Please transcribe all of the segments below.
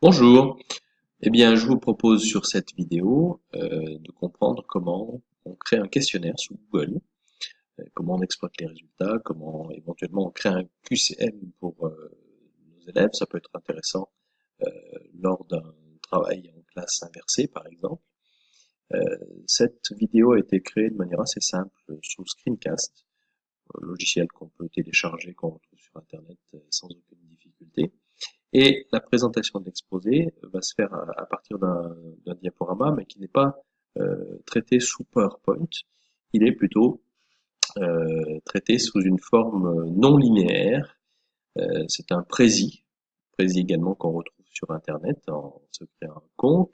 Bonjour, eh bien je vous propose sur cette vidéo de comprendre comment on crée un questionnaire sous Google, comment on exploite les résultats, comment éventuellement on crée un QCM pour nos élèves. Ça peut être intéressant lors d'un travail en classe inversée par exemple. Cette vidéo a été créée de manière assez simple sous Screencast, un logiciel qu'on peut télécharger, qu'on retrouve sur internet sans aucune difficulté. Et la présentation de l'exposé va se faire à partir d'un diaporama, mais qui n'est pas traité sous PowerPoint. Il est plutôt traité sous une forme non linéaire. C'est un prési également qu'on retrouve sur Internet en se créant un compte.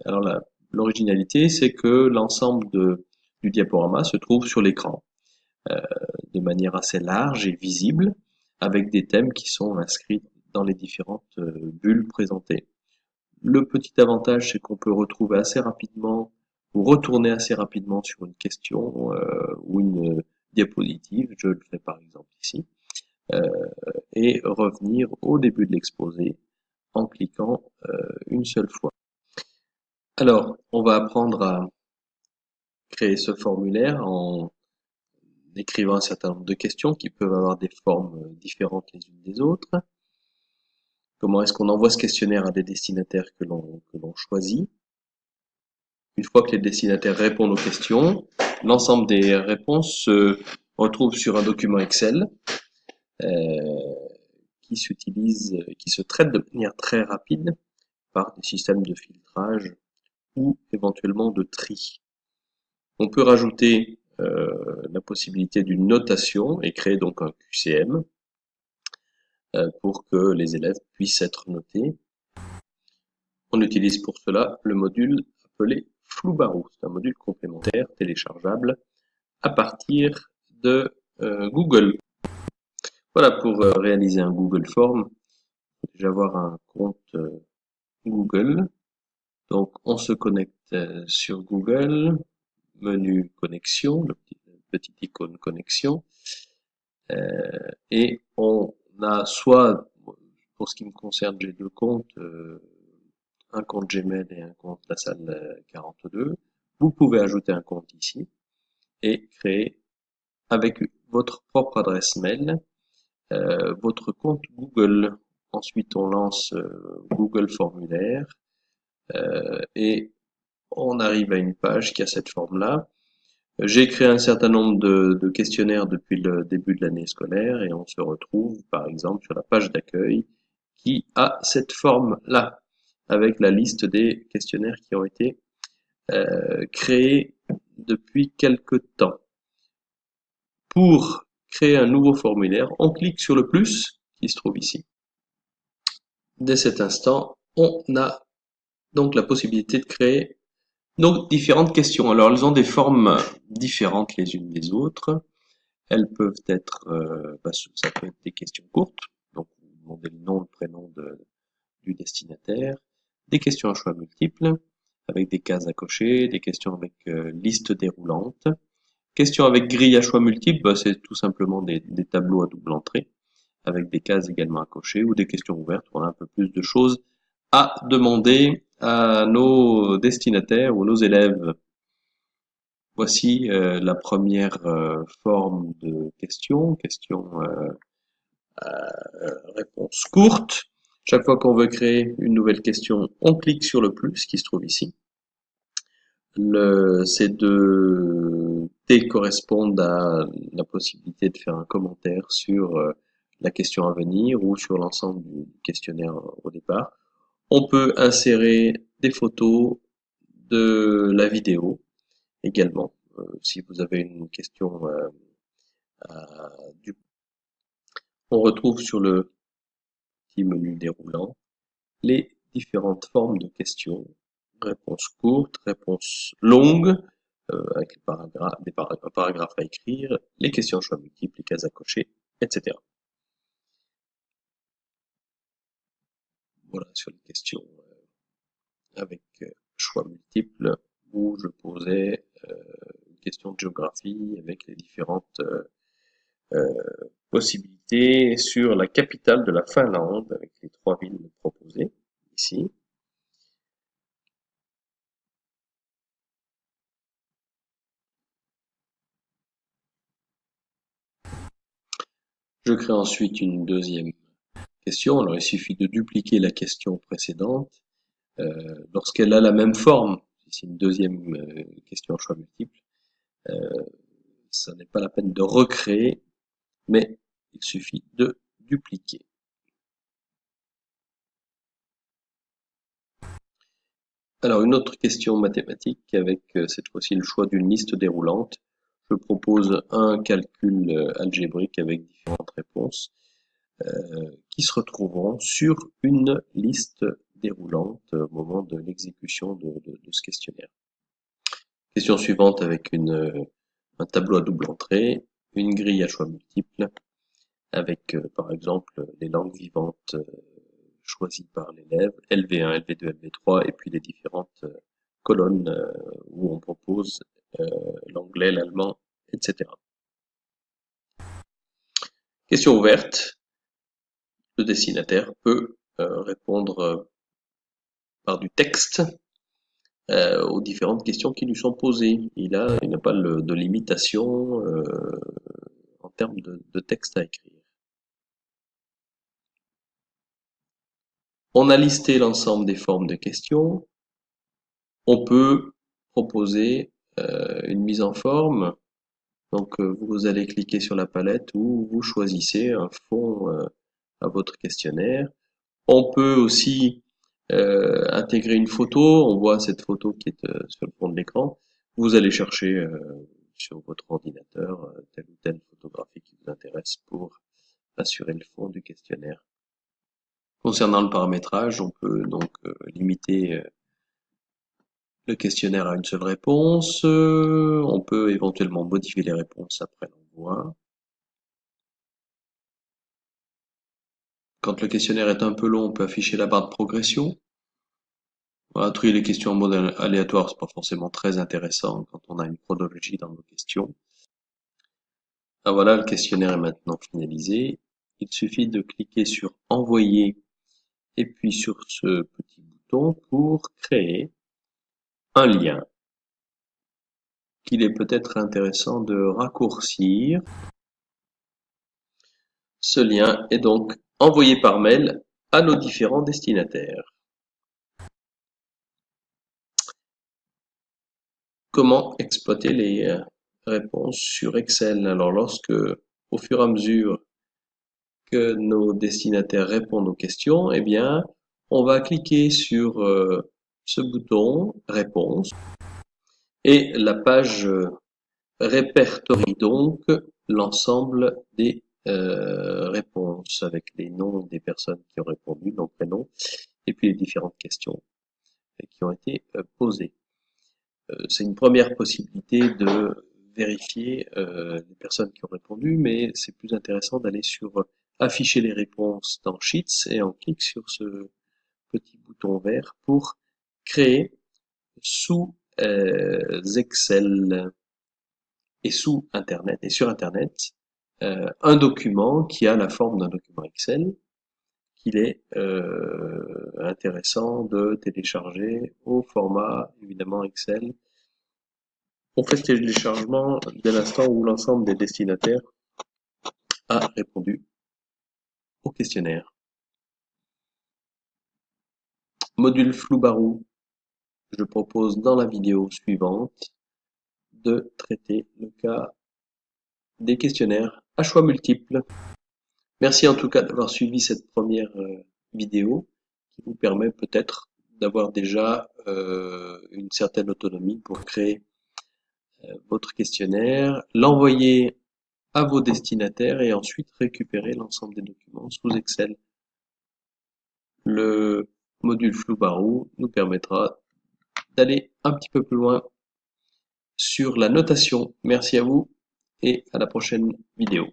Alors l'originalité, c'est que l'ensemble du diaporama se trouve sur l'écran de manière assez large et visible, avec des thèmes qui sont inscrits dans les différentes bulles présentées. Le petit avantage, c'est qu'on peut retrouver assez rapidement ou retourner assez rapidement sur une question ou une diapositive, je le fais par exemple ici, euh, et revenir au début de l'exposé en cliquant une seule fois. Alors, on va apprendre à créer ce formulaire en écrivant un certain nombre de questions qui peuvent avoir des formes différentes les unes des autres. Comment est-ce qu'on envoie ce questionnaire à des destinataires que l'on choisit? Une fois que les destinataires répondent aux questions, l'ensemble des réponses se retrouve sur un document Excel euh, qui se traite de manière très rapide par des systèmes de filtrage ou éventuellement de tri. On peut rajouter la possibilité d'une notation et créer donc un QCM pour que les élèves puissent être notés. On utilise pour cela le module appelé Floubarou. C'est un module complémentaire téléchargeable à partir de Google. Voilà, pour réaliser un Google Form, il faut déjà avoir un compte Google. Donc, on se connecte sur Google, menu connexion, le petit icône connexion, et on a soit, pour ce qui me concerne, j'ai deux comptes, un compte Gmail et un compte La Salle 42. Vous pouvez ajouter un compte ici et créer avec votre propre adresse mail votre compte Google. Ensuite, on lance Google Formulaire et on arrive à une page qui a cette forme-là. J'ai créé un certain nombre de questionnaires depuis le début de l'année scolaire et on se retrouve par exemple sur la page d'accueil qui a cette forme-là avec la liste des questionnaires qui ont été créés depuis quelque temps. Pour créer un nouveau formulaire, on clique sur le plus qui se trouve ici. Dès cet instant, on a donc la possibilité de créer nos différentes questions. Alors, elles ont des formes différentes les unes des autres. Elles peuvent être, ça peut être des questions courtes, donc vous demandez le nom, le prénom du destinataire, des questions à choix multiples, avec des cases à cocher, des questions avec liste déroulante, questions avec grille à choix multiples, c'est tout simplement des tableaux à double entrée, avec des cases également à cocher, ou des questions ouvertes, on a un peu plus de choses à demander à nos destinataires ou nos élèves. Voici la première forme de réponse courte. Chaque fois qu'on veut créer une nouvelle question, on clique sur le plus qui se trouve ici. Ces deux T correspondent à la possibilité de faire un commentaire sur la question à venir ou sur l'ensemble du questionnaire au départ. On peut insérer des photos, de la vidéo également. Si vous avez une question, on retrouve sur le petit menu déroulant les différentes formes de questions. Réponse courte, réponse longue, avec un paragraphe à écrire, les questions à choix multiples, les cases à cocher, etc. Voilà sur les questions avec choix multiples où je posais une question de géographie avec les différentes possibilités sur la capitale de la Finlande avec les trois villes proposées. ici. Je crée ensuite une deuxième question. Alors il suffit de dupliquer la question précédente lorsqu'elle a la même forme. Si c'est une deuxième question à choix multiple, ça n'est pas la peine de recréer, mais il suffit de dupliquer. Alors une autre question mathématique avec cette fois-ci le choix d'une liste déroulante. Je propose un calcul algébrique avec différentes réponses qui se retrouveront sur une liste déroulante au moment de l'exécution de ce questionnaire. Question suivante avec un tableau à double entrée, une grille à choix multiples avec par exemple les langues vivantes choisies par l'élève, LV1, LV2, LV3, et puis les différentes colonnes où on propose l'anglais, l'allemand, etc. Question ouverte. Le destinataire peut répondre par du texte aux différentes questions qui lui sont posées. Il n'a pas de limitation en termes de texte à écrire. On a listé l'ensemble des formes de questions. On peut proposer une mise en forme. Donc vous allez cliquer sur la palette où vous choisissez un fond à votre questionnaire. On peut aussi intégrer une photo. On voit cette photo qui est sur le fond de l'écran. Vous allez chercher sur votre ordinateur telle ou telle photographie qui vous intéresse pour assurer le fond du questionnaire. Concernant le paramétrage, on peut donc limiter le questionnaire à une seule réponse. On peut éventuellement modifier les réponses après l'envoi. Quand le questionnaire est un peu long, on peut afficher la barre de progression. Voilà, trier les questions en mode aléatoire, c'est pas forcément très intéressant quand on a une chronologie dans nos questions. Ah voilà, le questionnaire est maintenant finalisé. Il suffit de cliquer sur Envoyer et puis sur ce petit bouton pour créer un lien qu'il est peut-être intéressant de raccourcir. Ce lien est donc envoyé par mail à nos différents destinataires. Comment exploiter les réponses sur Excel? Alors lorsque, au fur et à mesure que nos destinataires répondent aux questions, eh bien, on va cliquer sur ce bouton Réponse et la page répertorie donc l'ensemble des réponses avec les noms des personnes qui ont répondu, donc prénom, et puis les différentes questions qui ont été posées. C'est une première possibilité de vérifier les personnes qui ont répondu, mais c'est plus intéressant d'aller sur afficher les réponses dans Sheets et on clique sur ce petit bouton vert pour créer sous Excel et sous Internet et sur Internet un document qui a la forme d'un document Excel qu'il est intéressant de télécharger au format évidemment Excel. On fait ce téléchargement dès l'instant où l'ensemble des destinataires a répondu au questionnaire. Module flou-barou. Je propose dans la vidéo suivante de traiter le cas des questionnaires à choix multiples. Merci en tout cas d'avoir suivi cette première vidéo qui vous permet peut-être d'avoir déjà une certaine autonomie pour créer votre questionnaire, l'envoyer à vos destinataires et ensuite récupérer l'ensemble des documents sous Excel. Le module flou-barou nous permettra d'aller un petit peu plus loin sur la notation. Merci à vous et à la prochaine vidéo.